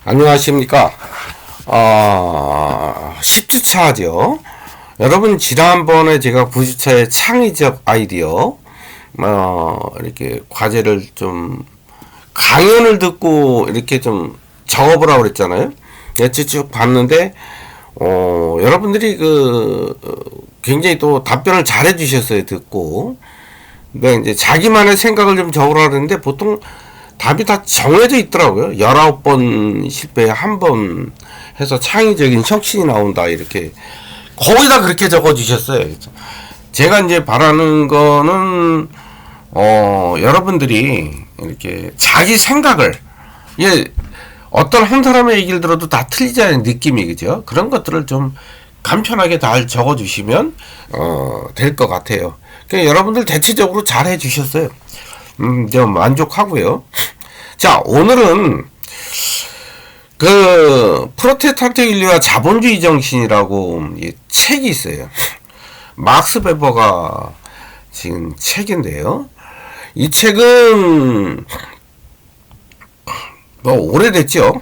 안녕하십니까. 10주차죠. 여러분, 지난번에 제가 9주차의 창의적 아이디어, 이렇게 과제를 좀, 강연을 듣고 이렇게 좀 적어보라고 그랬잖아요. 쭉 봤는데, 여러분들이 굉장히 또 답변을 잘 해주셨어요, 듣고. 근데 이제 자기만의 생각을 좀 적으라 그랬는데, 보통 답이 다 정해져 있더라고요. 19번 실패에 한 번 해서 창의적인 혁신이 나온다. 이렇게. 거의 다 그렇게 적어 주셨어요. 제가 이제 바라는 거는, 여러분들이 이렇게 자기 생각을, 어떤 한 사람의 얘기를 들어도 다 틀리지 않은 느낌이, 그죠? 그런 것들을 좀 간편하게 잘 적어 주시면, 될 것 같아요. 그러니까 여러분들 대체적으로 잘 해 주셨어요. 좀 만족하고요. 자, 오늘은 프로테스탄트 윤리와 자본주의 정신이라고 책이 있어요. 막스 베버가 지금 책인데요. 이 책은 오래됐죠.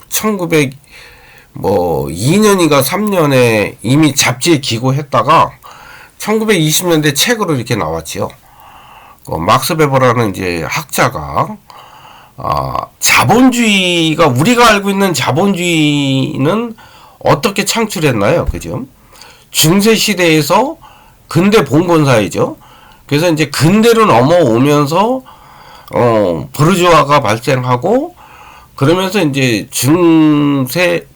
1902년인가 3년에 이미 잡지에 기고했다가 1920년대 책으로 이렇게 나왔죠. 막스 베버라는 이제 학자가 자본주의가, 우리가 알고 있는 자본주의는 어떻게 창출했나요? 그죠? 중세 시대에서 근대 봉건 사회죠. 그래서 이제 근대로 넘어오면서 부르주아가 발생하고, 그러면서 이제 중세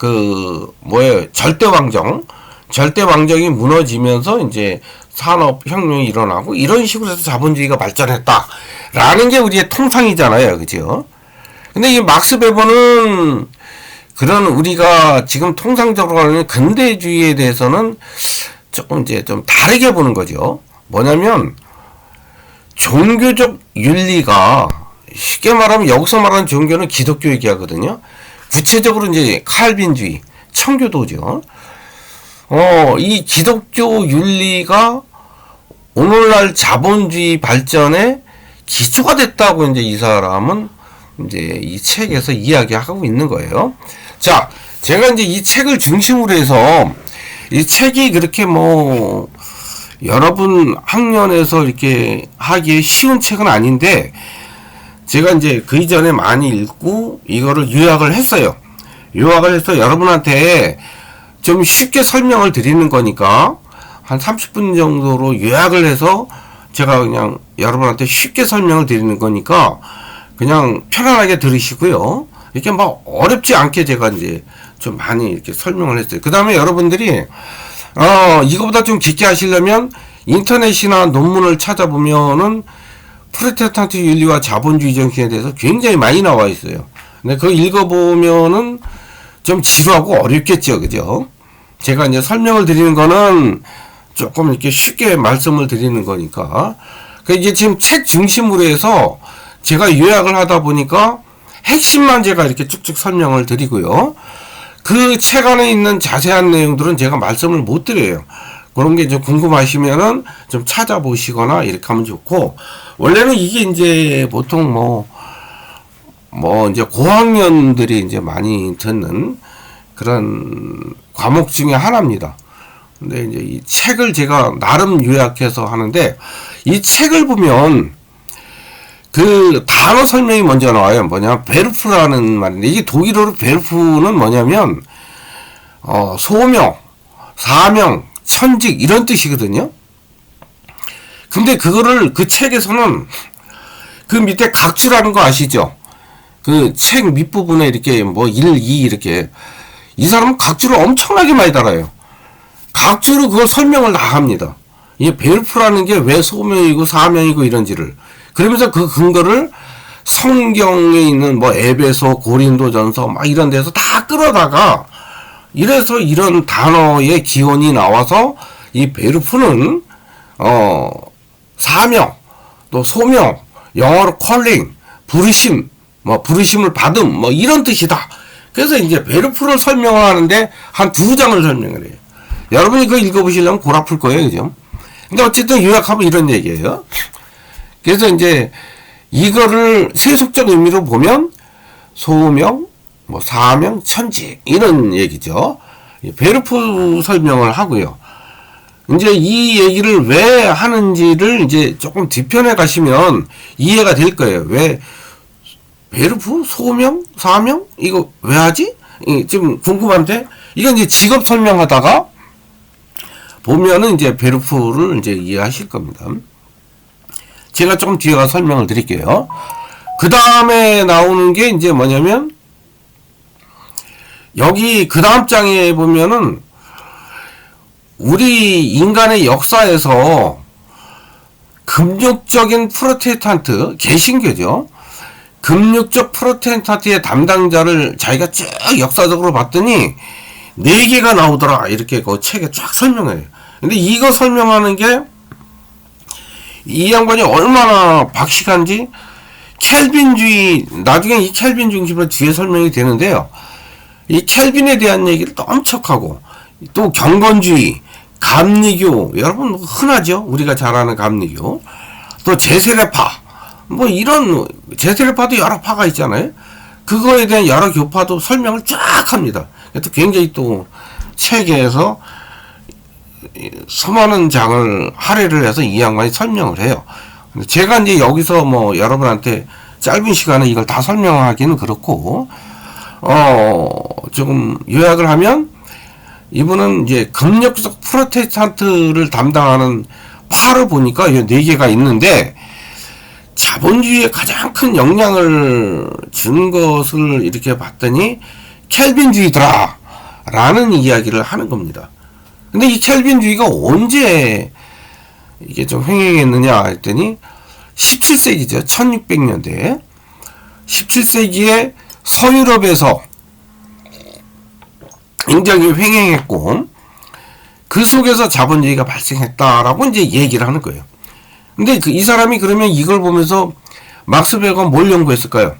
절대 왕정이 무너지면서 이제 산업혁명이 일어나고, 이런 식으로 해서 자본주의가 발전했다라는 게 우리의 통상이잖아요. 그죠? 근데 이 막스 베버는 그런 우리가 지금 통상적으로 하는 근대주의에 대해서는 조금 이제 좀 다르게 보는 거죠. 뭐냐면, 종교적 윤리가, 쉽게 말하면 여기서 말하는 종교는 기독교 얘기하거든요. 구체적으로 이제 칼빈주의, 청교도죠. 이 기독교 윤리가 오늘날 자본주의 발전의 기초가 됐다고 이제 이 사람은 이제 이 책에서 이야기하고 있는 거예요. 자, 제가 이제 이 책을 중심으로 해서, 이 책이 그렇게 여러분 학년에서 이렇게 하기에 쉬운 책은 아닌데, 제가 이제 그 이전에 많이 읽고 이거를 요약을 했어요. 요약을 해서 여러분한테 좀 쉽게 설명을 드리는 거니까 한 30분 정도로 요약을 해서 제가 그냥 여러분한테 쉽게 설명을 드리는 거니까 그냥 편안하게 들으시고요. 이렇게 어렵지 않게 제가 이제 좀 많이 이렇게 설명을 했어요. 그 다음에 여러분들이 이거보다 좀 깊게 하시려면 인터넷이나 논문을 찾아보면은 프로테스탄트 윤리와 자본주의 정신에 대해서 굉장히 많이 나와 있어요. 근데 그거 읽어보면은 좀 지루하고 어렵겠죠. 그죠? 제가 이제 설명을 드리는 거는 조금 이렇게 쉽게 말씀을 드리는 거니까. 이제 지금 책 중심으로 해서 제가 요약을 하다 보니까 핵심만 제가 이렇게 쭉쭉 설명을 드리고요. 그 책 안에 있는 자세한 내용들은 제가 말씀을 못 드려요. 그런 게 좀 궁금하시면은 좀 찾아보시거나 이렇게 하면 좋고, 원래는 이게 이제 보통 이제 고학년들이 이제 많이 듣는 그런 과목 중에 하나입니다. 근데 이제 이 책을 제가 나름 요약해서 하는데, 이 책을 보면 그 단어 설명이 먼저 나와요. 뭐냐, 베르프라는 말인데, 이게 독일어로 베르프는 뭐냐면, 소명, 사명, 천직, 이런 뜻이거든요. 근데 그거를 그 책에서는 그 밑에 각주라는 거 아시죠? 그 책 밑부분에 이렇게 1, 2 이렇게, 이 사람은 각주를 엄청나게 많이 달아요. 각주로 그걸 설명을 다 합니다. 이 베르프라는 게 왜 소명이고 사명이고 이런지를. 그러면서 그 근거를 성경에 있는 에베소, 고린도전서 이런 데서 다 끌어다가, 이래서 이런 단어의 기원이 나와서 이 베르프는 사명, 또 소명, 영어로 calling, 부르심, 부르심을 받음, 이런 뜻이다. 그래서 이제 베르프를 설명을 하는데 한 2장을 설명을 해요. 여러분이 그거 읽어보시려면 골 아플 거예요. 그죠? 근데 어쨌든 요약하면 이런 얘기예요. 그래서 이제 이거를 세속적 의미로 보면 소명, 뭐 사명, 천지 이런 얘기죠. 베르프 설명을 하고요. 이제 이 얘기를 왜 하는지를 이제 조금 뒤편에 가시면 이해가 될 거예요. 왜 베르프, 소명, 사명 이거 왜 하지? 좀 궁금한데 이건 이제 직업 설명하다가 보면은 이제 베르프를 이제 이해하실 겁니다. 제가 조금 뒤에 가서 설명을 드릴게요. 그 다음에 나오는 게 이제 뭐냐면 여기 그 다음 장에 보면은 우리 인간의 역사에서 금욕적인 프로테스탄트, 개신교죠. 금욕적 프로테스탄트의 담당자를 자기가 쭉 역사적으로 봤더니 4개가 나오더라. 이렇게 그 책에 쫙 설명해요. 근데 이거 설명하는 게 이 양반이 얼마나 박식한지 켈빈주의, 나중에 이 켈빈 중심으로 뒤에 설명이 되는데요. 이 켈빈에 대한 얘기를 또 엄청 하고 또 경건주의, 감리교, 여러분 흔하죠. 우리가 잘 아는 감리교. 또 제세례파, 뭐 이런 제세례파도 여러 파가 있잖아요. 그거에 대한 여러 교파도 설명을 쫙 합니다. 또 굉장히 또 책에서 수많은 장을 할애를 해서 이 양반이 설명을 해요. 제가 이제 여기서 뭐 여러분한테 짧은 시간에 이걸 다 설명하기는 그렇고, 조금 요약을 하면 이분은 이제 금욕적 프로테스탄트를 담당하는 파를 보니까 이 4개가 있는데 자본주의에 가장 큰 영향을 준 것을 이렇게 봤더니 켈빈주의더라 라는 이야기를 하는 겁니다. 근데 이 켈빈주의가 언제 이게 좀 횡행했느냐 했더니 17세기죠. 1600년대 17세기에 서유럽에서 굉장히 횡행했고 그 속에서 자본주의가 발생했다라고 이제 얘기를 하는 거예요. 근데 이 사람이 그러면 이걸 보면서 막스 베거가 뭘 연구했을까요?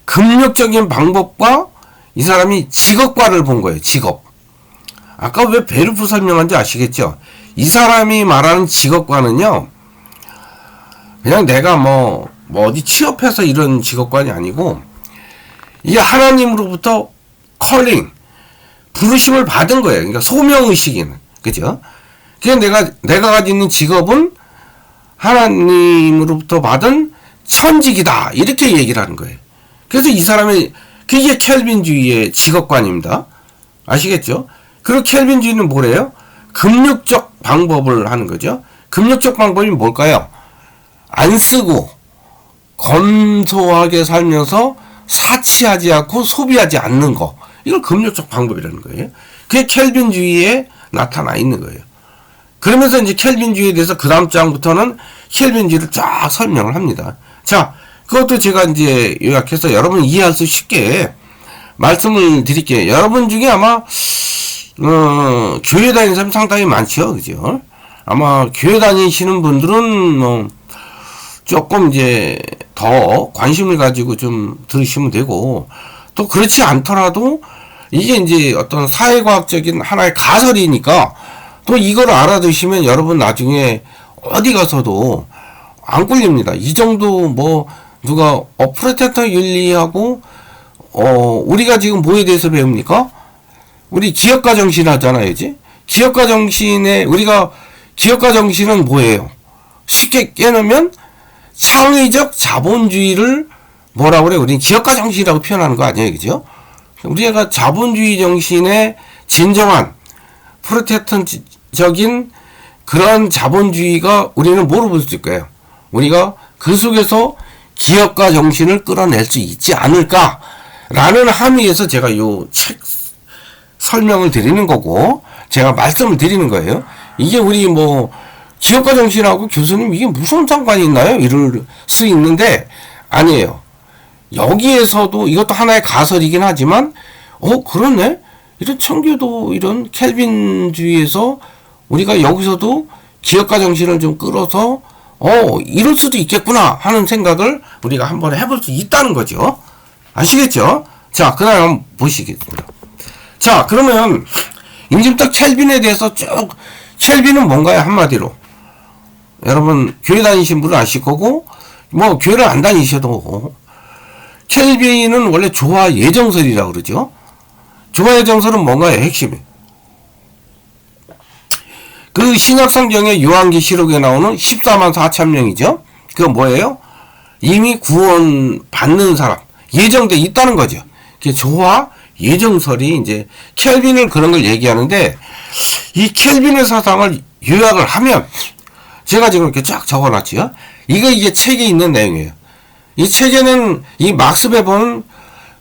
금욕적인 방법과 이 사람이 직업과를 본 거예요. 직업. 아까 왜 베르프 설명한지 아시겠죠? 이 사람이 말하는 직업과는요, 그냥 내가 뭐 어디 취업해서 이런 직업관이 아니고, 이게 하나님으로부터 컬링, 부르심을 받은 거예요. 그러니까 소명의식이는. 그죠? 그냥 내가 가지고 있는 직업은 하나님으로부터 받은 천직이다. 이렇게 얘기를 하는 거예요. 그래서 이 사람의, 그게 켈빈주의의 직업관입니다. 아시겠죠? 그리고 켈빈주의는 뭐래요? 금욕적 방법을 하는 거죠. 금욕적 방법이 뭘까요? 안 쓰고 검소하게 살면서 사치하지 않고 소비하지 않는 거. 이걸 금욕적 방법이라는 거예요. 그게 켈빈주의에 나타나 있는 거예요. 그러면서 이제 켈빈주의에 대해서 그 다음 장부터는 켈빈주의를 쫙 설명을 합니다. 자, 그것도 제가 이제 요약해서 여러분 이해할 수 쉽게 말씀을 드릴게요. 여러분 중에 아마 교회 다니는 사람 상당히 많죠. 그죠? 아마 교회 다니시는 분들은 조금 이제 더 관심을 가지고 좀 들으시면 되고, 또 그렇지 않더라도 이게 이제 어떤 사회과학적인 하나의 가설이니까 또 이걸 알아두시면 여러분 나중에 어디 가서도 안 꿀립니다. 이 정도 뭐 누가 프로테스탄트 윤리하고 우리가 지금 뭐에 대해서 배웁니까? 우리 기업가 정신 하잖아요, 이제. 기업가 정신에, 우리가, 기업가 정신은 뭐예요? 쉽게 깨놓으면, 창의적 자본주의를 뭐라고 그래요? 우리는 기업가 정신이라고 표현하는 거 아니에요, 그죠? 우리가 자본주의 정신의 진정한, 프로테스탄트적인 그런 자본주의가 우리는 뭐로 볼 수 있을까요? 우리가 그 속에서 기업가 정신을 끌어낼 수 있지 않을까라는 함의에서 제가 요 책, 설명을 드리는 거고, 제가 말씀을 드리는 거예요. 이게 우리 뭐 기업가 정신하고 교수님 이게 무슨 상관이 있나요? 이럴 수 있는데 아니에요. 여기에서도 이것도 하나의 가설이긴 하지만 그러네? 이런 청교도 이런 켈빈주의에서 우리가 여기서도 기업가 정신을 좀 끌어서 이럴 수도 있겠구나 하는 생각을 우리가 한번 해볼 수 있다는 거죠. 아시겠죠? 자, 그 다음 보시겠습니다. 자, 그러면 지금부터 켈빈에 대해서 쭉, 켈빈은 뭔가요? 한마디로 여러분 교회 다니신 분은 아실 거고 뭐 교회를 안 다니셔도 켈빈은 원래 조화 예정설이라고 그러죠. 조화 예정설은 뭔가요? 핵심이. 그 신약 성경의 요한계시록에 나오는 14만 4천 명이죠. 그건 뭐예요? 이미 구원 받는 사람, 예정돼 있다는 거죠. 그게 조화 예정설이 이제 켈빈은 그런 걸 얘기하는데, 이 켈빈의 사상을 요약을 하면, 제가 지금 이렇게 쫙 적어놨지요. 이게 책에 있는 내용이에요. 이 책에는 이 막스 베버는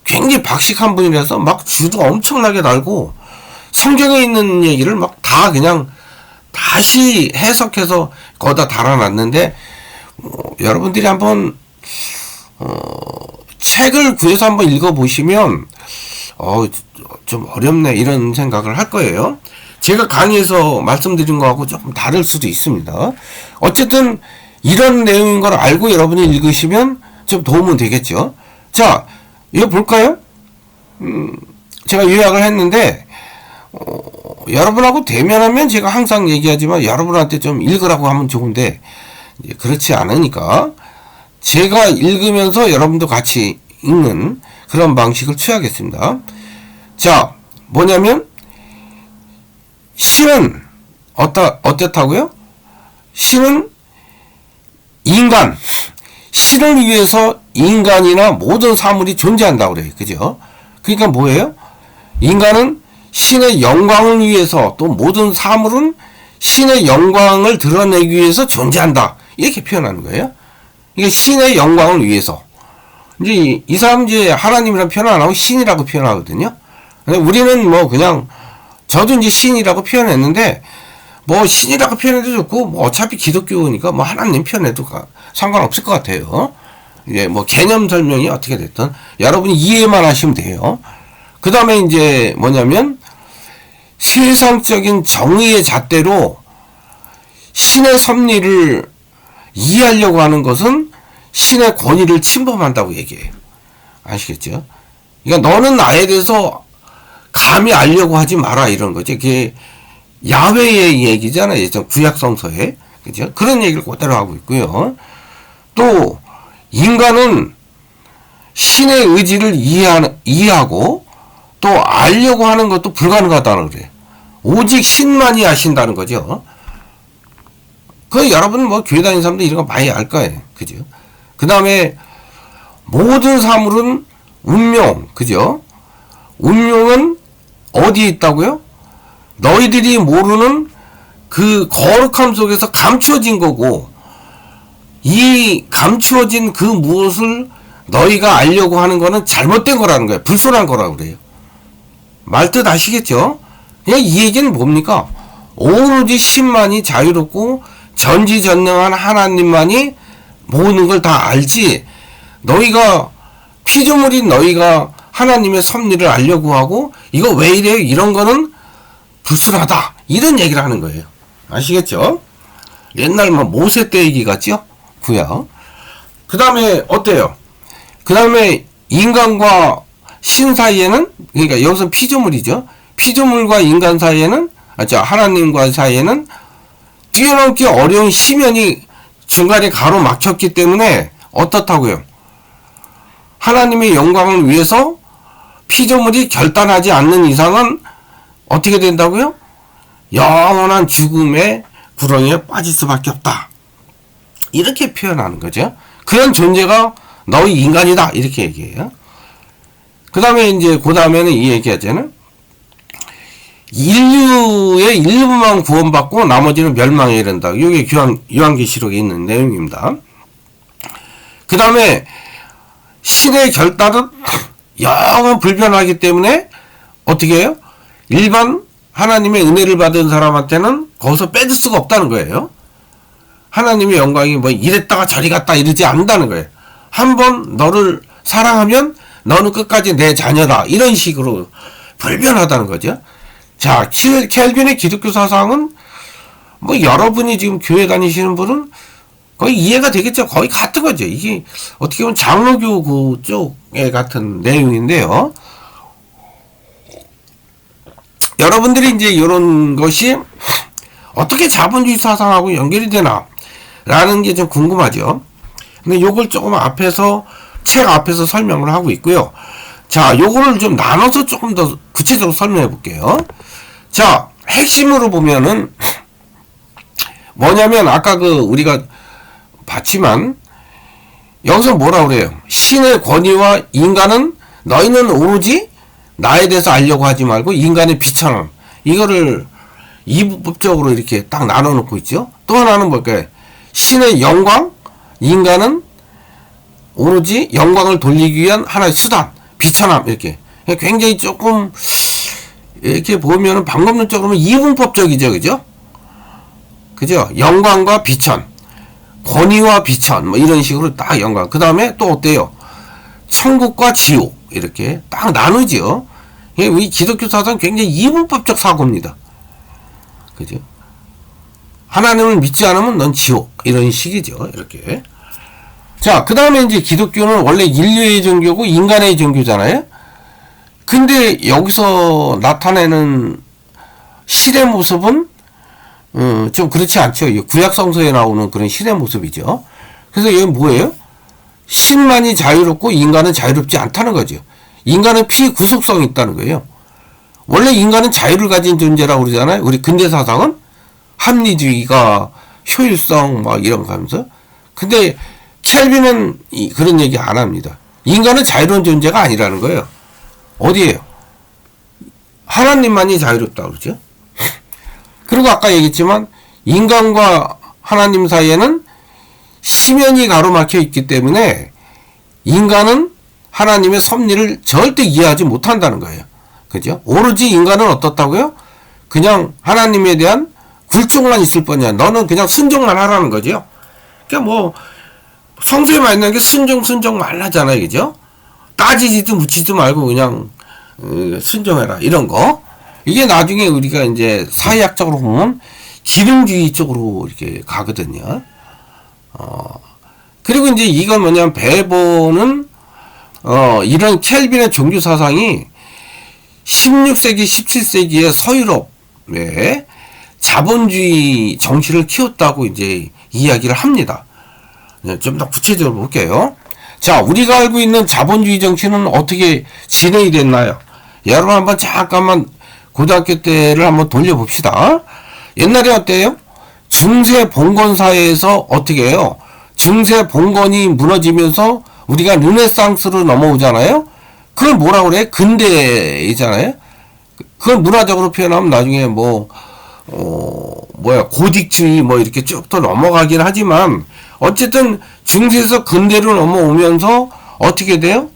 굉장히 박식한 분이라서 막 주도 엄청나게 달고, 성경에 있는 얘기를 막 다 그냥 다시 해석해서 거기다 달아놨는데, 여러분들이 한번 책을 구해서 한번 읽어보시면 좀 어렵네 이런 생각을 할 거예요. 제가 강의에서 말씀드린 거하고 조금 다를 수도 있습니다. 어쨌든 이런 내용인 걸 알고 여러분이 읽으시면 좀 도움은 되겠죠. 자, 이거 볼까요? 제가 요약을 했는데 여러분하고 대면하면 제가 항상 얘기하지만 여러분한테 좀 읽으라고 하면 좋은데 그렇지 않으니까 제가 읽으면서 여러분도 같이 읽는 그런 방식을 취하겠습니다. 자, 뭐냐면 신은 어떻다고요? 신은 인간, 신을 위해서 인간이나 모든 사물이 존재한다고 그래요. 그죠? 그러니까 뭐예요? 인간은 신의 영광을 위해서, 또 모든 사물은 신의 영광을 드러내기 위해서 존재한다. 이렇게 표현하는 거예요. 이게 신의 영광을 위해서. 이제 이 사람 이제 하나님이라고 표현 안 하고 신이라고 표현하거든요. 근데 우리는 뭐 그냥 저도 이제 신이라고 표현했는데 뭐 신이라고 표현해도 좋고 뭐 어차피 기독교니까 뭐 하나님 표현해도 상관없을 것 같아요. 이제 뭐 개념 설명이 어떻게 됐든 여러분이 이해만 하시면 돼요. 그 다음에 이제 뭐냐면 세상적인 정의의 잣대로 신의 섭리를 이해하려고 하는 것은 신의 권위를 침범한다고 얘기해요. 아시겠죠? 그러니까 너는 나에 대해서 감히 알려고 하지 마라 이런 거죠. 그게 야훼의 얘기잖아요. 구약 성서에. 그죠? 그런 얘기를 그대로 하고 있고요. 또 인간은 신의 의지를 이해하고 또 알려고 하는 것도 불가능하다는 그래요. 오직 신만이 아신다는 거죠. 그 여러분 뭐 교회 다니는 사람들 이런 거 많이 알 거예요. 그죠? 그 다음에 모든 사물은 운명, 그죠? 운명은 어디에 있다고요? 너희들이 모르는 그 거룩함 속에서 감추어진 거고, 이 감추어진 그 무엇을 너희가 알려고 하는 거는 잘못된 거라는 거예요. 불순한 거라고 그래요. 말뜻 아시겠죠? 그냥 이 얘기는 뭡니까? 오로지 신만이 자유롭고 전지전능한 하나님만이 모든 걸 다 알지, 너희가 피조물인 너희가 하나님의 섭리를 알려고 하고 이거 왜 이래요? 이런 거는 불순하다. 이런 얘기를 하는 거예요. 아시겠죠? 옛날 뭐 모세 때 얘기 같죠? 구약. 그 다음에 어때요? 그 다음에 인간과 신 사이에는, 그러니까 여기서 피조물이죠. 피조물과 인간 사이에는, 하나님과 사이에는 뛰어넘기 어려운 시면이 중간에 가로막혔기 때문에 어떻다고요? 하나님의 영광을 위해서 피조물이 결단하지 않는 이상은 어떻게 된다고요? 영원한 죽음의 구렁이에 빠질 수밖에 없다. 이렇게 표현하는 거죠. 그런 존재가 너희 인간이다. 이렇게 얘기해요. 그 다음에 이제, 그 다음에는 이 얘기하잖아요. 인류의 일부만 구원받고 나머지는 멸망에 이른다. 이게 요한계시록에 있는 내용입니다. 그 다음에 신의 결단은 영원 불변하기 때문에 어떻게 해요? 일반 하나님의 은혜를 받은 사람한테는 거기서 빼줄 수가 없다는 거예요. 하나님의 영광이 뭐 이랬다가 저리 갔다 이러지 않는다는 거예요. 한번 너를 사랑하면 너는 끝까지 내 자녀다. 이런 식으로 불변하다는 거죠. 자, 켈빈의 기독교 사상은 뭐 여러분이 지금 교회 다니시는 분은 거의 이해가 되겠죠. 거의 같은 거죠. 이게 어떻게 보면 장로교 그쪽에 같은 내용인데요. 여러분들이 이제 이런 것이 어떻게 자본주의 사상하고 연결이 되나 라는 게 좀 궁금하죠. 근데 요걸 조금 앞에서 책 앞에서 설명을 하고 있고요. 자, 요거를 좀 나눠서 조금 더 구체적으로 설명해 볼게요. 자, 핵심으로 보면은 뭐냐면 아까 우리가 봤지만 여기서 뭐라 그래요? 신의 권위와 인간은 너희는 오로지 나에 대해서 알려고 하지 말고 인간의 비천함, 이거를 이분법적으로 이렇게 딱 나눠 놓고 있죠. 또 하나는 뭘까요? 신의 영광, 인간은 오로지 영광을 돌리기 위한 하나의 수단, 비천함, 이렇게 굉장히 조금 이렇게 보면은 방법론적으로 보면 이분법적이죠. 그죠? 영광과 비천, 권위와 비천, 뭐 이런 식으로 딱 영광. 그 다음에 또 어때요? 천국과 지옥, 이렇게 딱 나누죠. 우리 기독교 사상 굉장히 이분법적 사고입니다. 그죠? 하나님을 믿지 않으면 넌 지옥, 이런 식이죠. 이렇게. 자, 그 다음에 이제 기독교는 원래 인류의 종교고 인간의 종교잖아요. 근데 여기서 나타내는 신의 모습은 좀 그렇지 않죠. 구약 성서에 나오는 그런 신의 모습이죠. 그래서 여기 뭐예요? 신만이 자유롭고 인간은 자유롭지 않다는 거죠. 인간은 피구속성이 있다는 거예요. 원래 인간은 자유를 가진 존재라고 그러잖아요. 우리 근대 사상은 합리주의가 효율성 막 이런 거 하면서. 근데 켈빈은 그런 얘기 안 합니다. 인간은 자유로운 존재가 아니라는 거예요. 어디에요? 하나님만이 자유롭다고 그러죠. 그리고 아까 얘기했지만 인간과 하나님 사이에는 심연이 가로막혀 있기 때문에 인간은 하나님의 섭리를 절대 이해하지 못한다는 거예요. 그죠? 오로지 인간은 어떻다고요? 그냥 하나님에 대한 굴종만 있을 뿐이야. 너는 그냥 순종만 하라는 거죠. 그러니까 뭐 성서에 말하는 게 순종 말라잖아요. 그죠? 따지지도 묻지도 말고 그냥 순종해라, 이런 거. 이게 나중에 우리가 이제 사회학적으로 보면 기능주의 쪽으로 이렇게 가거든요. 그리고 이제 이건 뭐냐면 베버는 이런 켈빈의 종교 사상이 16세기, 17세기의 서유럽에 자본주의 정신을 키웠다고 이제 이야기를 합니다. 좀 더 구체적으로 볼게요. 자, 우리가 알고 있는 자본주의 정신은 어떻게 진행이 됐나요? 여러분 한번 잠깐만 고등학교 때를 한번 돌려봅시다. 옛날에 어때요? 중세 봉건 사회에서 어떻게 해요? 중세 봉건이 무너지면서 우리가 르네상스로 넘어오잖아요? 그걸 뭐라고 그래? 근대이잖아요? 그걸 문화적으로 표현하면 나중에 고딕주의 이렇게 쭉 더 넘어가긴 하지만 어쨌든 중세에서 근대로 넘어오면서 어떻게 돼요?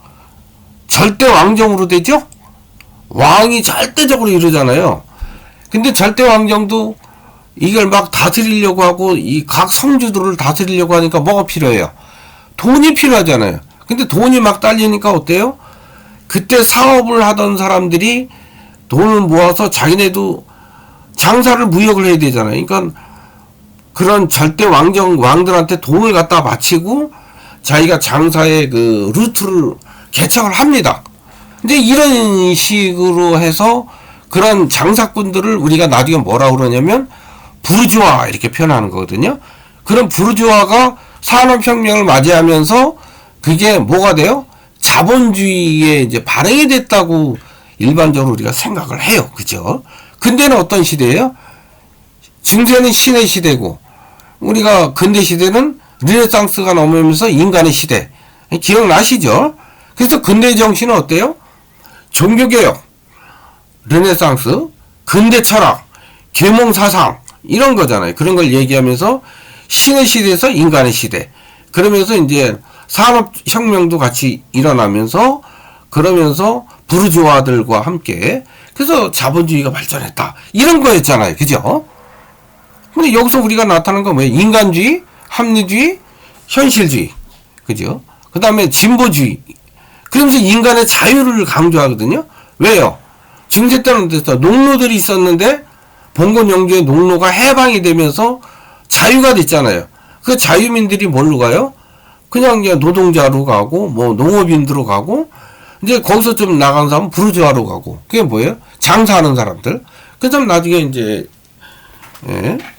절대 왕정으로 되죠? 왕이 절대적으로 이루잖아요. 근데 절대 왕정도 이걸 막 다스리려고 하고 이 각 성주들을 다스리려고 하니까 뭐가 필요해요? 돈이 필요하잖아요. 근데 돈이 막 딸리니까 어때요? 그때 사업을 하던 사람들이 돈을 모아서 자기네도 장사를 무역을 해야 되잖아요. 그러니까 그런 절대 왕들한테 돈을 갖다 바치고 자기가 장사의 그 루트를 개척을 합니다. 근데 이런 식으로 해서 그런 장사꾼들을 우리가 나중에 뭐라고 그러냐면 부르주아, 이렇게 표현하는 거거든요. 그런 부르주아가 산업혁명을 맞이하면서 그게 뭐가 돼요? 자본주의에 이제 발행이 됐다고 일반적으로 우리가 생각을 해요. 그죠? 근대는 어떤 시대예요? 중세는 신의 시대고 우리가 근대 시대는 르네상스가 넘으면서 인간의 시대. 기억나시죠? 그래서 근대 정신은 어때요? 종교개혁, 르네상스, 근대 철학, 계몽사상, 이런 거잖아요. 그런 걸 얘기하면서 신의 시대에서 인간의 시대. 그러면서 이제 산업혁명도 같이 일어나면서 그러면서 부르주아들과 함께 그래서 자본주의가 발전했다. 이런 거였잖아요. 그죠? 근데 여기서 우리가 나타난 건 뭐예요? 인간주의, 합리주의, 현실주의. 그죠? 그 다음에 진보주의. 그러면서 인간의 자유를 강조하거든요. 왜요? 중세 때는 어땠어? 농노들이 있었는데 봉건 영주의 농노가 해방이 되면서 자유가 됐잖아요. 그 자유민들이 뭘로 가요? 그냥 이제 노동자로 가고 농업인으로 가고 이제 거기서 좀 나간 사람은 부르주아로 가고. 그게 뭐예요? 장사하는 사람들. 그 다음 나중에 이제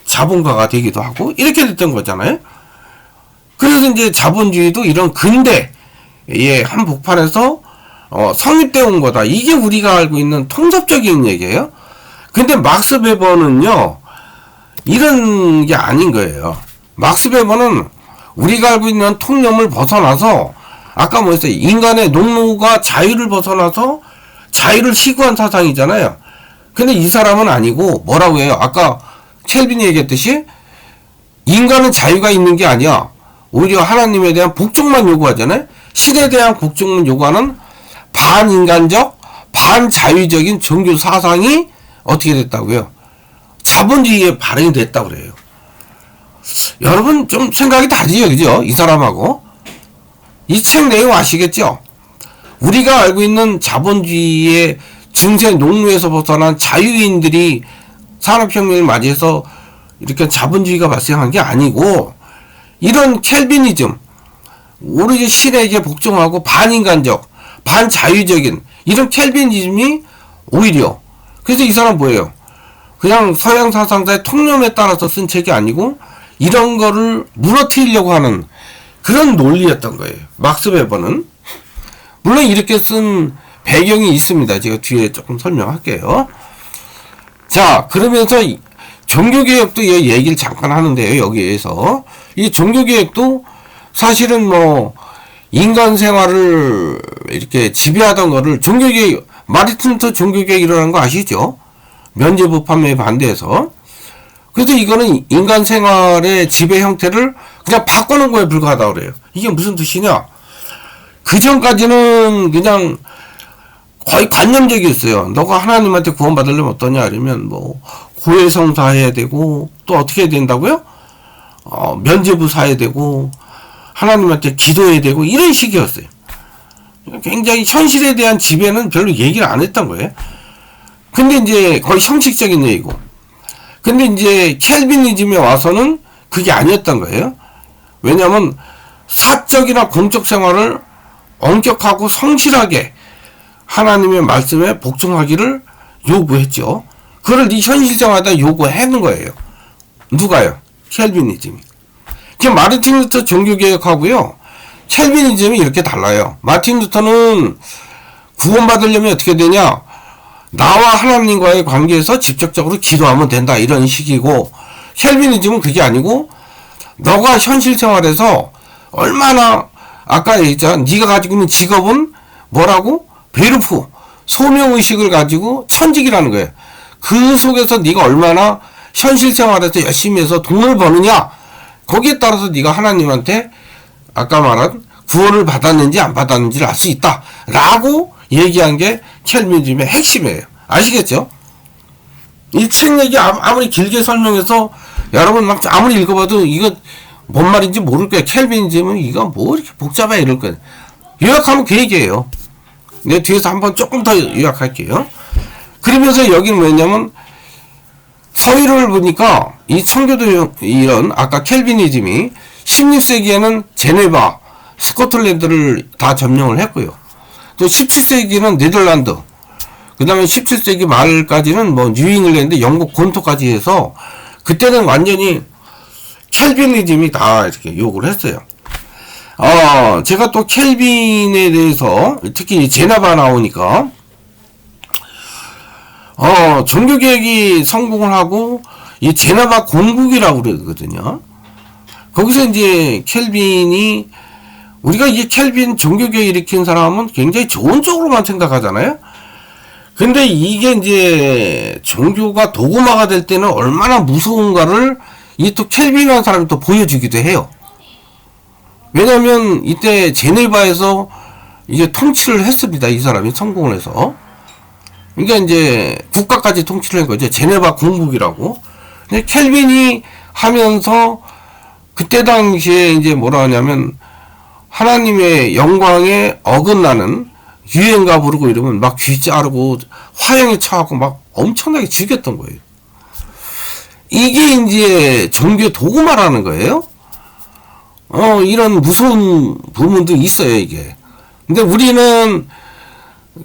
자본가가 되기도 하고 이렇게 됐던 거잖아요. 그래서 이제 자본주의도 이런 근대 한복판에서 성립되어 온 거다. 이게 우리가 알고 있는 통섭적인 얘기예요. 근데 막스 베버는요, 이런 게 아닌 거예요. 막스 베버는 우리가 알고 있는 통념을 벗어나서, 아까 뭐였어요? 인간의 농노가 자유를 벗어나서 자유를 시구한 사상이잖아요. 근데 이 사람은 아니고 뭐라고 해요? 아까 켈빈이 얘기했듯이 인간은 자유가 있는 게 아니야. 오히려 하나님에 대한 복종만 요구하잖아요. 신에 대한 복종만 요구하는 반인간적, 반자유적인 종교 사상이 어떻게 됐다고요? 자본주의에 발행이 됐다고 그래요. 여러분 좀 생각이 다르죠, 그죠? 이 사람하고. 이 책 내용 아시겠죠? 우리가 알고 있는 자본주의의 증세 농노에서 벗어난 자유인들이 산업혁명을 맞이해서 이렇게 자본주의가 발생한 게 아니고, 이런 켈비니즘, 오로지 신에게 복종하고 반인간적, 반자유적인 이런 켈비니즘이 오히려, 그래서 이 사람 뭐예요? 그냥 서양 사상자의 통념에 따라서 쓴 책이 아니고 이런 거를 무너뜨리려고 하는 그런 논리였던 거예요. 막스 베버는. 물론 이렇게 쓴 배경이 있습니다. 제가 뒤에 조금 설명할게요. 자, 그러면서 종교개혁도 얘기를 잠깐 하는데요. 여기에서 이 종교개혁도 사실은 뭐 인간 생활을 이렇게 지배하던 거를 종교개혁, 마르틴 루터 종교개혁 일어난 거 아시죠? 면죄부 판매에 반대해서. 그래서 이거는 인간 생활의 지배 형태를 그냥 바꾸는 거에 불과하다고 그래요. 이게 무슨 뜻이냐? 그 전까지는 그냥 거의 관념적이었어요. 너가 하나님한테 구원받으려면 어떠냐? 아니면 뭐 고해성사 해야 되고, 또 어떻게 해야 된다고요? 면죄부 사야 되고, 하나님한테 기도해야 되고, 이런 식이었어요. 굉장히 현실에 대한 지배는 별로 얘기를 안 했던 거예요. 근데 이제 거의 형식적인 얘기고. 근데 이제 켈비니즘에 와서는 그게 아니었던 거예요. 왜냐하면 사적이나 공적 생활을 엄격하고 성실하게 하나님의 말씀에 복종하기를 요구했죠. 그걸 이 현실 생활에다 요구하는 거예요. 누가요? 켈비니즘이. 마르틴 루터 종교개혁하고요, 켈비니즘이 이렇게 달라요. 마틴 루터는 구원받으려면 어떻게 되냐? 나와 하나님과의 관계에서 직접적으로 기도하면 된다, 이런 식이고, 켈비니즘은 그게 아니고 너가 현실 생활에서 얼마나, 아까 얘기했잖아, 네가 가지고 있는 직업은 뭐라고? 베르프, 소명의식을 가지고 천직이라는 거예요. 그 속에서 네가 얼마나 현실 생활에서 열심히 해서 돈을 버느냐, 거기에 따라서 네가 하나님한테 아까 말한 구원을 받았는지 안 받았는지를 알 수 있다 라고 얘기한 게 켈비니즘의 핵심이에요. 아시겠죠? 이 책 얘기 아무리 길게 설명해서 여러분 막 아무리 읽어봐도 이거 뭔 말인지 모를 거예요. 켈비니즘은 이거 뭐 이렇게 복잡해 이럴 거예요. 요약하면 그 얘기예요. 내가 뒤에서 한번 조금 더 요약할게요. 그러면서 여기는 뭐냐면 서유를 보니까 이 청교도 이런 아까 켈비니즘이 16세기에는 제네바, 스코틀랜드를 다 점령을 했고요. 또 17세기는 네덜란드, 그 다음에 17세기 말까지는 뭐 뉴잉글랜드, 영국 본토까지 해서 그때는 완전히 켈비니즘이 다 이렇게 요구를 했어요. 제가 또 켈빈에 대해서 특히 제나바 나오니까 종교개혁이 성공을 하고 이 제나바 공국이라고 그러거든요. 거기서 이제 켈빈이, 우리가 이게 켈빈 종교개혁 일으킨 사람은 굉장히 좋은 쪽으로만 생각하잖아요. 근데 이게 이제 종교가 도구마가 될 때는 얼마나 무서운가를 이 또 켈빈이라는 사람이 또 보여주기도 해요. 왜냐면 이때 제네바에서 이게 통치를 했습니다. 이 사람이 성공을 해서. 그러니까 이제 국가까지 통치를 한 거죠. 제네바 공국이라고. 근데 켈빈이 하면서 그때 당시에 이제 뭐라 하냐면 하나님의 영광에 어긋나는, 유행가 부르고 이러면 막 귀 자르고 화형에 처하고 막 엄청나게 죽였던 거예요. 이게 이제 종교 도구마라는 거예요. 이런 무서운 부분도 있어요, 이게. 근데 우리는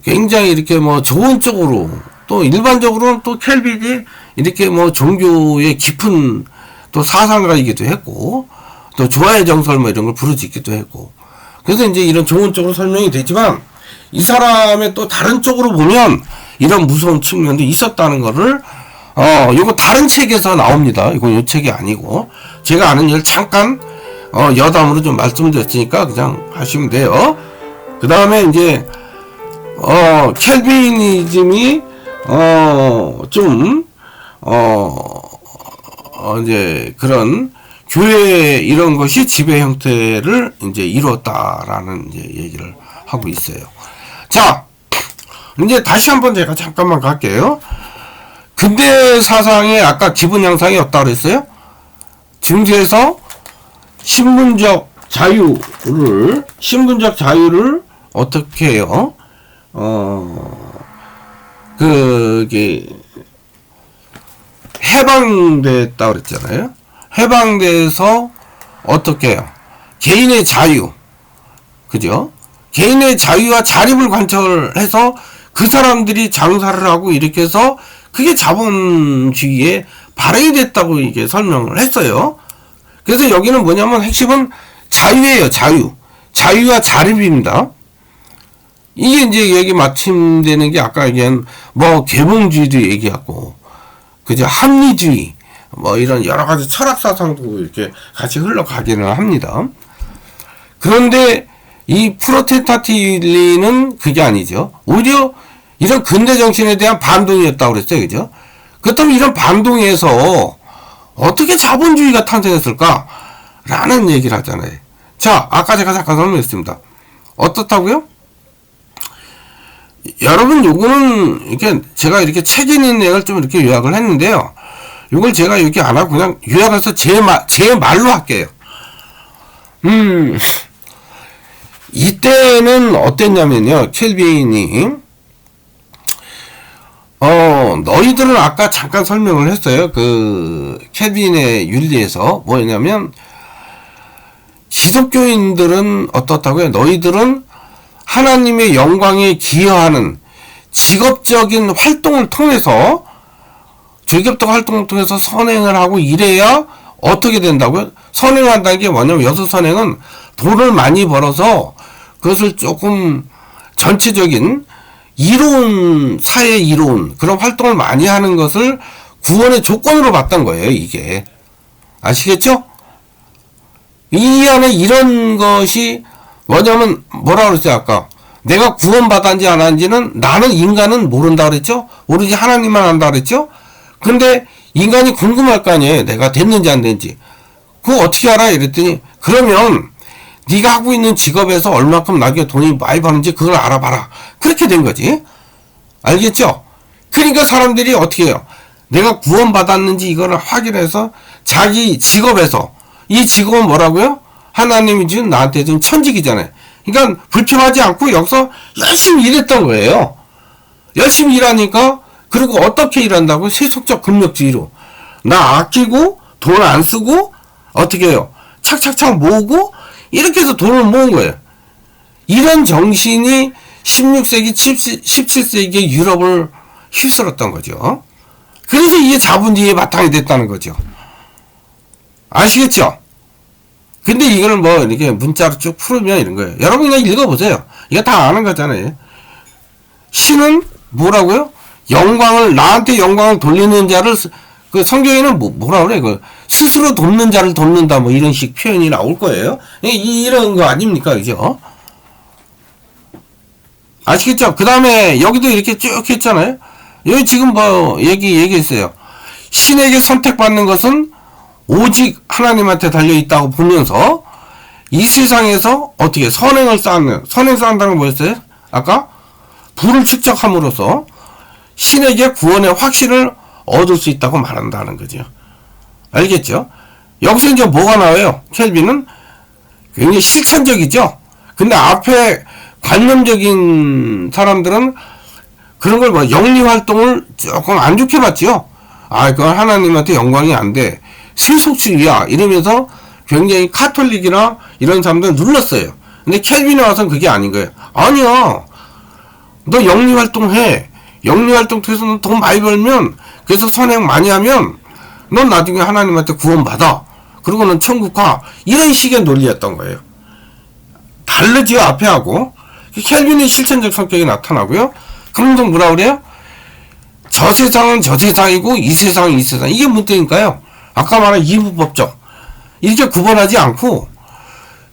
굉장히 이렇게 뭐 좋은 쪽으로, 또 일반적으로는 또 켈빈이 이렇게 뭐 종교의 깊은 또 사상가이기도 했고, 또 조화의 정설 뭐 이런 걸 부르짖기도 했고, 그래서 이제 이런 좋은 쪽으로 설명이 되지만 이 사람의 또 다른 쪽으로 보면 이런 무서운 측면도 있었다는 거를 요거 다른 책에서 나옵니다. 이건 요 책이 아니고 제가 아는 일 잠깐 여담으로 좀 말씀드렸으니까 그냥 하시면 돼요. 그 다음에 이제 켈비니즘이 이제 그런 교회 이런 것이 지배 형태를 이제 이루었다라는 이제 얘기를 하고 있어요. 자, 이제 다시 한번 제가 잠깐만 갈게요. 근대 사상의 아까 기본 양상이 없다고 그랬어요? 증세에서 신분적 자유를 어떻게 해요? 그게 해방됐다고 그랬잖아요. 해방돼서 어떻게 해요? 개인의 자유. 그죠? 개인의 자유와 자립을 관철해서 그 사람들이 장사를 하고 이렇게 해서 그게 자본주의에 발행이 됐다고 이게 설명을 했어요. 그래서 여기는 뭐냐면 핵심은 자유예요, 자유. 자유와 자립입니다. 이게 이제 여기 마침되는 게 아까 얘기한 뭐 계몽주의도 얘기하고, 그죠? 합리주의, 뭐 이런 여러 가지 철학 사상도 이렇게 같이 흘러가기는 합니다. 그런데 이 프로테스탄트는 그게 아니죠. 오히려 이런 근대 정신에 대한 반동이었다고 그랬어요. 그죠? 그렇다면 이런 반동에서 어떻게 자본주의가 탄생했을까? 라는 얘기를 하잖아요. 자, 아까 제가 잠깐 설명했습니다. 어떻다고요? 여러분, 요거는, 이렇게, 제가 이렇게 책에 있는 내용을 좀 이렇게 요약을 했는데요. 요걸 제가 이렇게 안 하고 그냥 요약해서 제 말로 할게요. 이때는 어땠냐면요. 켈빈이, 너희들은 아까 잠깐 설명을 했어요. 그, 켈빈의 윤리에서 뭐냐면, 기독교인들은 어떻다고요? 너희들은 하나님의 영광에 기여하는 직업적인 활동을 통해서, 직업적 활동을 통해서 선행을 하고 이래야 어떻게 된다고요? 선행한다는 게 뭐냐면, 여섯 선행은 돈을 많이 벌어서 그것을 조금 전체적인 이로운, 사회 이로운 그런 활동을 많이 하는 것을 구원의 조건으로 봤던 거예요, 이게. 아시겠죠? 이 안에 이런 것이 뭐냐면, 뭐라 그랬어요, 아까? 내가 구원받았는지 안 하는지는 나는 인간은 모른다 그랬죠? 오로지 하나님만 안다 그랬죠? 근데 인간이 궁금할 거 아니에요, 내가 됐는지 안 됐는지. 그거 어떻게 알아? 이랬더니, 그러면 네가 하고 있는 직업에서 얼마큼 나중에 돈이 많이 버는지 그걸 알아봐라. 그렇게 된 거지. 알겠죠? 그러니까 사람들이 어떻게 해요? 내가 구원받았는지 이거를 확인해서 자기 직업에서, 이 직업은 뭐라고요? 하나님이 준 나한테 준 천직이잖아요. 그러니까 불평하지 않고 여기서 열심히 일했던 거예요. 열심히 일하니까, 그리고 어떻게 일한다고? 세속적 금력주의로. 나 아끼고 돈 안 쓰고 어떻게 해요? 착착착 모으고 이렇게 해서 돈을 모은 거예요. 이런 정신이 16세기, 17세기의 유럽을 휩쓸었던 거죠. 그래서 이게 자본주의의 바탕이 됐다는 거죠. 아시겠죠? 근데 이거는 뭐 이렇게 문자로 쭉 풀으면 이런 거예요. 여러분 그냥 읽어보세요. 이거 다 아는 거잖아요. 신은 뭐라고요? 나한테 영광을 돌리는 자를, 그 성경에는 뭐라 그래? 그 스스로 돕는 자를 돕는다, 뭐 이런 식 표현이 나올 거예요. 이런 거 아닙니까? 그죠? 아시겠죠? 그 다음에 여기도 이렇게 쭉 했잖아요. 여기 지금 뭐 얘기했어요. 신에게 선택받는 것은 오직 하나님한테 달려있다고 보면서 이 세상에서 어떻게 선행 쌓는다는 건 뭐였어요? 아까? 부를 축적함으로써 신에게 구원의 확신을 얻을 수 있다고 말한다는 거죠. 알겠죠? 여기서 이제 뭐가 나와요? 켈빈은 굉장히 실천적이죠? 근데 앞에 관념적인 사람들은 그런 걸 뭐 영리활동을 조금 안 좋게 봤죠? 그건 하나님한테 영광이 안 돼. 세속주의야. 이러면서 굉장히 카톨릭이나 이런 사람들 눌렀어요. 근데 켈빈에 와서는 그게 아닌 거예요. 아니야. 너 영리활동 해. 영리활동 통해서 너 돈 많이 벌면, 그래서 선행 많이 하면, 넌 나중에 하나님한테 구원받아. 그리고 넌 천국 가. 이런 식의 논리였던 거예요. 다르지요, 앞에 하고. 켈빈의 실천적 성격이 나타나고요. 그러면서 뭐라 그래요? 저 세상은 저 세상이고 이 세상은 이 세상. 이게 문제니까요. 아까 말한 이부법적 이렇게 구분하지 않고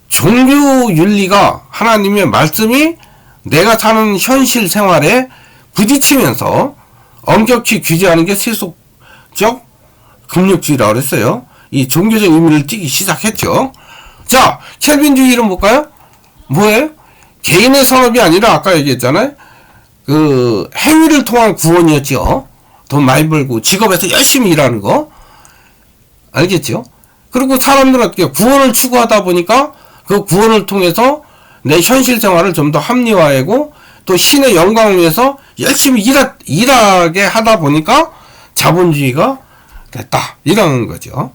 종교 윤리가 하나님의 말씀이 내가 사는 현실 생활에 부딪히면서 엄격히 규제하는 게 세속적 금욕주의라고 그랬어요. 이 종교적 의미를 띠기 시작했죠. 자, 켈빈주의는 뭘까요? 뭐예요? 개인의 산업이 아니라 아까 얘기했잖아요. 그 행위를 통한 구원이었죠. 돈 많이 벌고 직업에서 열심히 일하는 거. 알겠죠? 그리고 사람들은 어떻게 구원을 추구하다 보니까 그 구원을 통해서 내 현실 생활을 좀 더 합리화하고 또 신의 영광을 위해서 열심히 일하게 하다 보니까 자본주의가 됐다. 이런 거죠.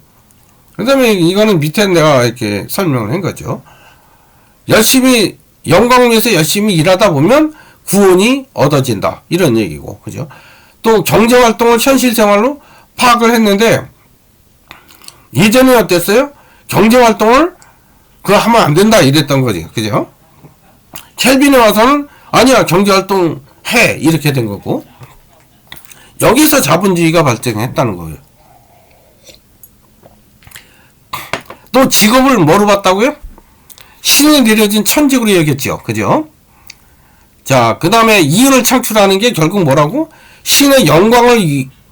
그 다음에 이거는 밑에 내가 이렇게 설명을 한 거죠. 열심히 영광을 위해서 열심히 일하다 보면 구원이 얻어진다. 이런 얘기고. 그죠? 또 경제활동을 현실생활로 파악을 했는데 예전에 어땠어요? 경제활동을 그거 하면 안 된다. 이랬던 거지. 그죠? 켈빈에 와서는 아니야. 경제활동 해. 이렇게 된 거고. 여기서 자본주의가 발전했다는 거예요. 또 직업을 뭐로 봤다고요? 신이 내려진 천직으로 여겼죠. 그죠? 자, 그 다음에 이윤을 창출하는 게 결국 뭐라고? 신의 영광을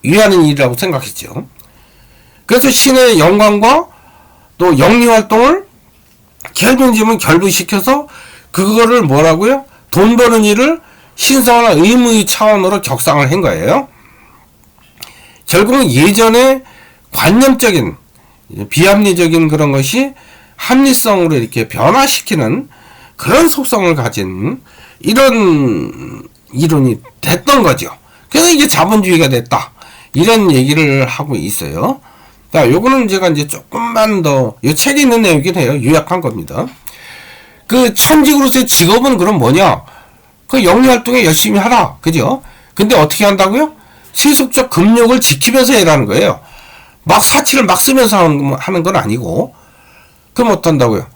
위하는 일이라고 생각했죠. 그래서 신의 영광과 또 영리활동을 켈빈즘은 결부시켜서 그거를 뭐라고요? 돈 버는 일을 신성한 의무의 차원으로 격상을 한 거예요. 결국은 예전에 관념적인 비합리적인 그런 것이 합리성으로 이렇게 변화시키는 그런 속성을 가진 이런 이론이 됐던 거죠. 그래서 이게 자본주의가 됐다. 이런 얘기를 하고 있어요. 자, 요거는 제가 이제 조금만 더, 이 책에 있는 내용이긴 해요. 요약한 겁니다. 그 천직으로서의 직업은 그럼 뭐냐? 그 영리활동에 열심히 하라. 그죠? 근데 어떻게 한다고요? 세속적 금욕을 지키면서 해라는 거예요. 막 사치를 막 쓰면서 하는 건 아니고. 그럼 어떤다고요?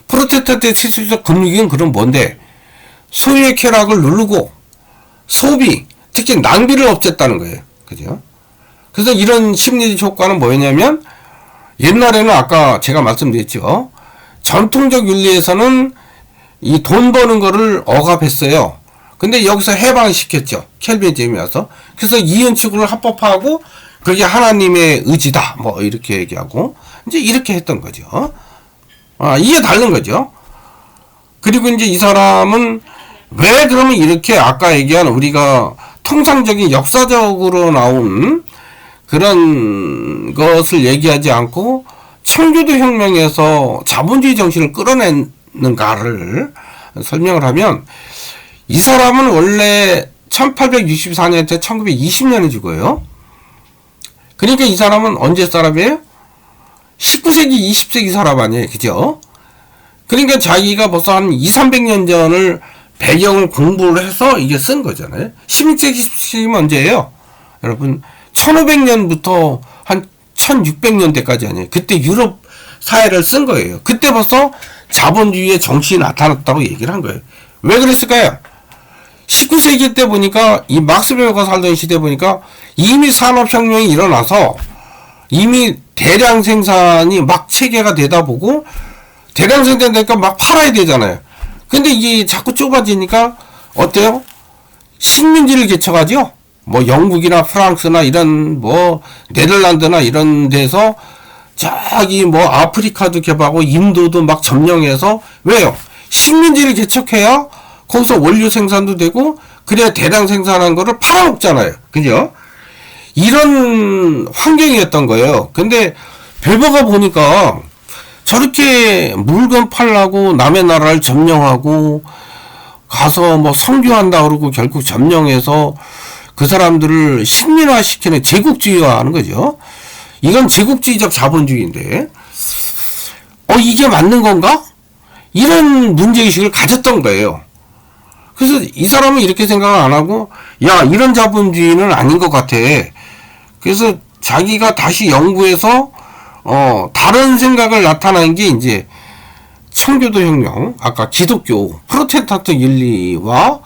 프로테스탄트의 세속적 금욕은 그럼 뭔데? 소유의 쾌락을 누르고 소비, 특히 낭비를 없앴다는 거예요. 그죠? 그래서 이런 심리적 효과는 뭐였냐면 옛날에는 아까 제가 말씀드렸죠. 전통적 윤리에서는 이 돈 버는 거를 억압했어요. 근데 여기서 해방시켰죠. 켈빈즘이 와서. 그래서 이윤 추구를 합법화하고 그게 하나님의 의지다. 뭐 이렇게 얘기하고 이제 이렇게 했던 거죠. 이게 다른 거죠. 그리고 이제 이 사람은 왜 그러면 이렇게 아까 얘기한 우리가 통상적인 역사적으로 나온 그런 것을 얘기하지 않고 청교도 혁명에서 자본주의 정신을 끌어내는가를 설명을 하면 이 사람은 원래 1864년 때 1920년에 죽어요. 그러니까 이 사람은 언제 사람이에요? 19세기, 20세기 사람 아니에요. 그죠? 그러니까 자기가 벌써 한 200~300년 전을 배경을 공부를 해서 이게 쓴 거잖아요. 16세기 언제예요? 여러분 1500년부터 한 1600년대까지 아니에요. 그때 유럽 사회를 쓴 거예요. 그때 벌써 자본주의의 정신이 나타났다고 얘기를 한 거예요. 왜 그랬을까요? 19세기 때 보니까 이 막스 베버가 살던 시대 보니까 이미 산업혁명이 일어나서 이미 대량 생산이 막 체계가 되다 보고 대량 생산되니까 막 팔아야 되잖아요. 근데 이게 자꾸 좁아지니까 어때요? 식민지를 개척하죠? 뭐 영국이나 프랑스나 이런 뭐 네덜란드나 이런 데서 저기 뭐 아프리카도 개발하고 인도도 막 점령해서 왜요? 식민지를 개척해야 거기서 원료 생산도 되고 그래야 대량 생산한 거를 팔아먹잖아요. 그죠? 이런 환경이었던 거예요. 근데 베버가 보니까 저렇게 물건 팔라고 남의 나라를 점령하고 가서 뭐 선교한다 그러고 결국 점령해서 그 사람들을 식민화시키는 제국주의화하는 거죠. 이건 제국주의적 자본주의인데 이게 맞는 건가? 이런 문제의식을 가졌던 거예요. 그래서 이 사람은 이렇게 생각을 안 하고 야 이런 자본주의는 아닌 것 같아. 그래서 자기가 다시 연구해서 다른 생각을 나타낸 게 이제 청교도 혁명, 아까 기독교, 프로테스탄트 윤리와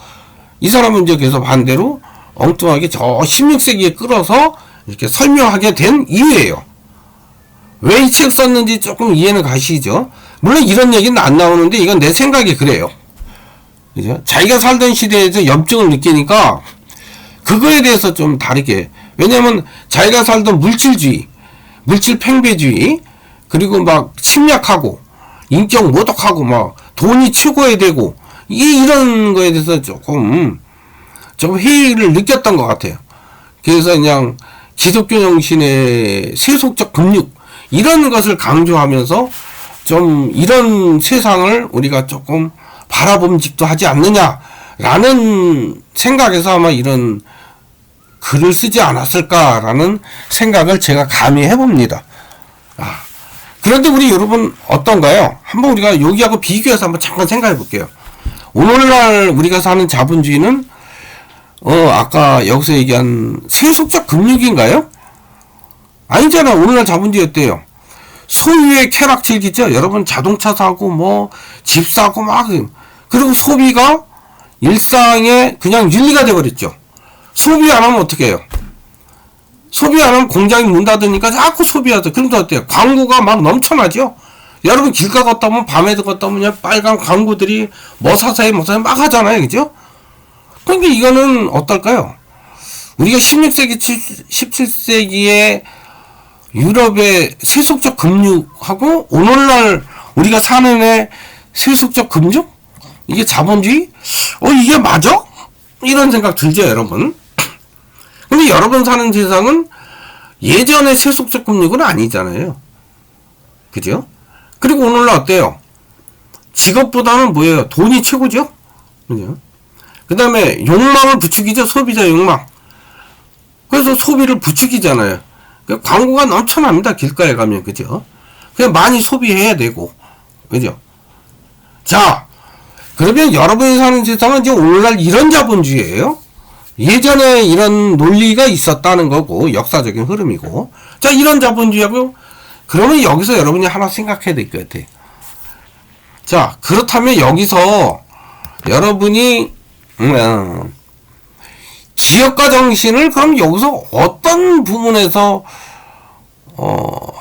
이 사람은 이제 그래서 반대로 엉뚱하게 저 16세기에 끌어서 이렇게 설명하게 된 이유예요. 왜 이 책 썼는지 조금 이해는 가시죠? 물론 이런 얘기는 안 나오는데 이건 내 생각이 그래요. 그죠? 자기가 살던 시대에서 염증을 느끼니까 그거에 대해서 좀 다르게, 왜냐면 자기가 살던 물질주의, 물질 팽배주의, 그리고 막 침략하고 인격 모독하고 막 돈이 최고에 되고 이런 거에 대해서 조금 회의를 느꼈던 것 같아요. 그래서 그냥 기독교 정신의 세속적 금육 이런 것을 강조하면서 좀 이런 세상을 우리가 조금 바라봄직도 하지 않느냐라는 생각에서 아마 이런 글을 쓰지 않았을까라는 생각을 제가 감히 해봅니다. 그런데 우리 여러분 어떤가요? 한번 우리가 여기하고 비교해서 한번 잠깐 생각해 볼게요. 오늘날 우리가 사는 자본주의는 아까 여기서 얘기한 세속적 금융인가요? 아니잖아. 오늘날 자본주의 어때요? 소유의 쾌락 즐기죠. 여러분 자동차 사고 뭐 집 사고 막, 그리고 소비가 일상의 그냥 윤리가 돼버렸죠. 소비 안 하면 어떻게 해요? 소비 안 하면 공장이 문 닫으니까 자꾸 소비하죠. 그런데 어때요? 광고가 막 넘쳐나죠. 여러분 길가 걷다 보면 밤에도 걷다 보면 빨간 광고들이 뭐 사사에 막 하잖아요. 그죠? 그러니까 이거는 어떨까요? 우리가 16세기, 17세기에 유럽의 세속적 금융하고 오늘날 우리가 사는 애 세속적 금융? 이게 자본주의? 이게 맞아? 이런 생각 들죠, 여러분? 근데 여러분 사는 세상은 예전의 세속적 금융은 아니잖아요. 그죠? 그리고 오늘날 어때요? 직업보다는 뭐예요? 돈이 최고죠? 그죠? 그 다음에 욕망을 부추기죠? 소비자 욕망. 그래서 소비를 부추기잖아요. 광고가 넘쳐납니다. 길가에 가면. 그죠? 그냥 많이 소비해야 되고. 그죠? 자, 그러면 여러분이 사는 세상은 이제 오늘날 이런 자본주의예요. 예전에 이런 논리가 있었다는 거고, 역사적인 흐름이고. 자, 이런 자본주의하고, 그러면 여기서 여러분이 하나 생각해야 될 것 같아요. 자, 그렇다면 여기서 여러분이, 기업가 정신을 그럼 여기서 어떤 부분에서,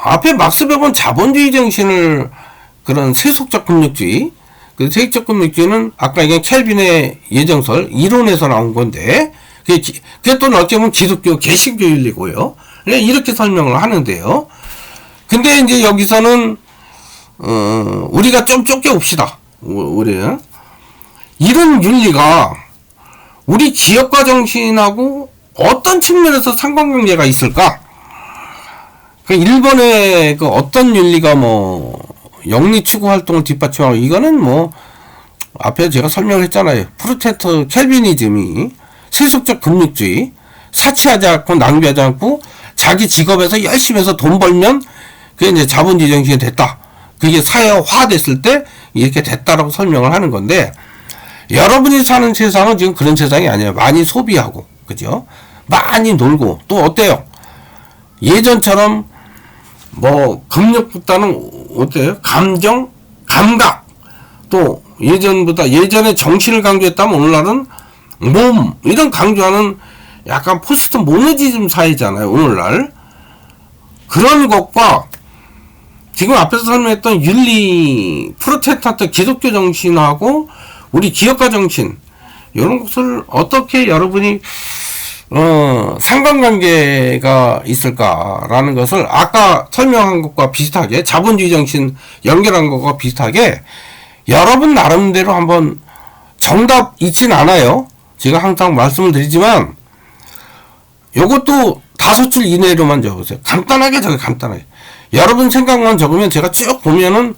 앞에 막스 웨버는 자본주의 정신을 그런 세속적 금융주의, 그 세속적 금융주의는 아까 이게 켈빈의 예정설, 이론에서 나온 건데, 그게 또 어떻게 보면 기독교 개신교 윤리고요. 이렇게 설명을 하는데요. 근데 이제 여기서는, 우리가 좀 좁게 봅시다. 우리는. 이런 윤리가 우리 기업가 정신하고 어떤 측면에서 상관관계가 있을까? 일본의 그 어떤 윤리가 영리 추구 활동을 뒷받침하고, 이거는 앞에 제가 설명을 했잖아요. 프로테스탄트 켈비니즘이 세속적 금융주의, 사치하지 않고 낭비하지 않고 자기 직업에서 열심히 해서 돈 벌면 그게 이제 자본주의 정신이 됐다. 그게 사회화 됐을 때 이렇게 됐다라고 설명을 하는 건데, 여러분이 사는 세상은 지금 그런 세상이 아니에요. 많이 소비하고, 그죠? 많이 놀고, 또 어때요? 예전처럼 금융보다는 어때요? 감정, 감각, 또 예전에 정신을 강조했다면 오늘날은 몸, 이런 강조하는 약간 포스트 모노지즘 사회잖아요, 오늘날. 그런 것과 지금 앞에서 설명했던 윤리, 프로테스탄트 기독교 정신하고 우리 기업가 정신, 이런 것을 어떻게 여러분이 상관관계가 있을까라는 것을 아까 설명한 것과 비슷하게, 자본주의 정신 연결한 것과 비슷하게 여러분 나름대로 한번, 정답 있진 않아요. 제가 항상 말씀을 드리지만 요것도 5줄 이내로만 적으세요. 간단하게 적어요. 간단하게. 여러분 생각만 적으면 제가 쭉 보면은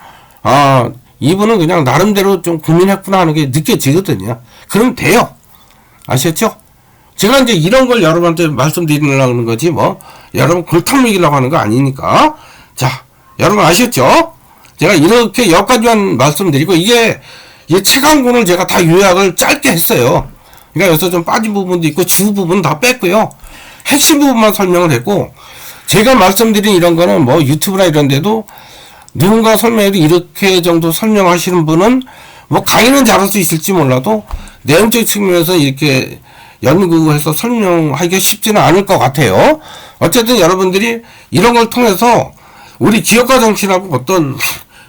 이분은 그냥 나름대로 좀 고민했구나 하는 게 느껴지거든요. 그럼 돼요. 아셨죠? 제가 이제 이런 걸 여러분한테 말씀드리려는 거지 여러분 골탕 먹이려고 하는 거 아니니까. 자, 여러분 아셨죠? 제가 이렇게 여기까지만 말씀드리고, 이게 책 한 권을 제가 다 요약을 짧게 했어요. 그러니까 여기서 좀 빠진 부분도 있고 지우 부분 다 뺐고요. 핵심 부분만 설명을 했고, 제가 말씀드린 이런 거는 유튜브나 이런 데도 누군가 설명해도 이렇게 정도 설명하시는 분은 뭐 강의는 잘할 수 있을지 몰라도 내용적 측면에서 이렇게 연구해서 설명하기가 쉽지는 않을 것 같아요. 어쨌든 여러분들이 이런 걸 통해서 우리 기업가 정신하고 어떤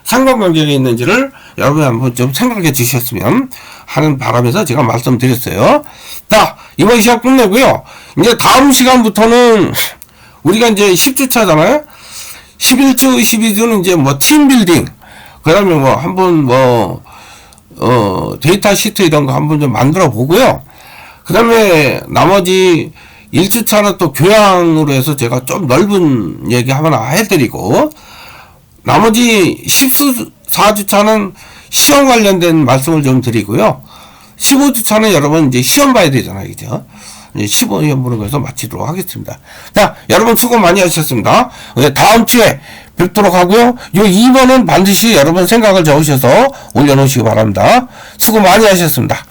상관관계가 있는지를 여러분이 한번 좀 생각해 주셨으면 하는 바람에서 제가 말씀드렸어요. 자, 이번 시간 끝내고요. 이제 다음 시간부터는 우리가 이제 10주차잖아요. 11주, 12주는 이제 뭐 팀빌딩, 그 다음에 뭐 한번 뭐, 데이터 시트 이런 거 한번 좀 만들어 보고요. 그 다음에 나머지 1주차는 또 교양으로 해서 제가 좀 넓은 얘기 하나 해드리고, 나머지 14주차는 시험 관련된 말씀을 좀 드리고요. 15주차는 여러분 이제 시험 봐야 되잖아요. 그죠? 이제 15시험 보는 거에서 마치도록 하겠습니다. 자, 여러분 수고 많이 하셨습니다. 다음 주에 뵙도록 하고요. 요 2번은 반드시 여러분 생각을 적으셔서 올려놓으시기 바랍니다. 수고 많이 하셨습니다.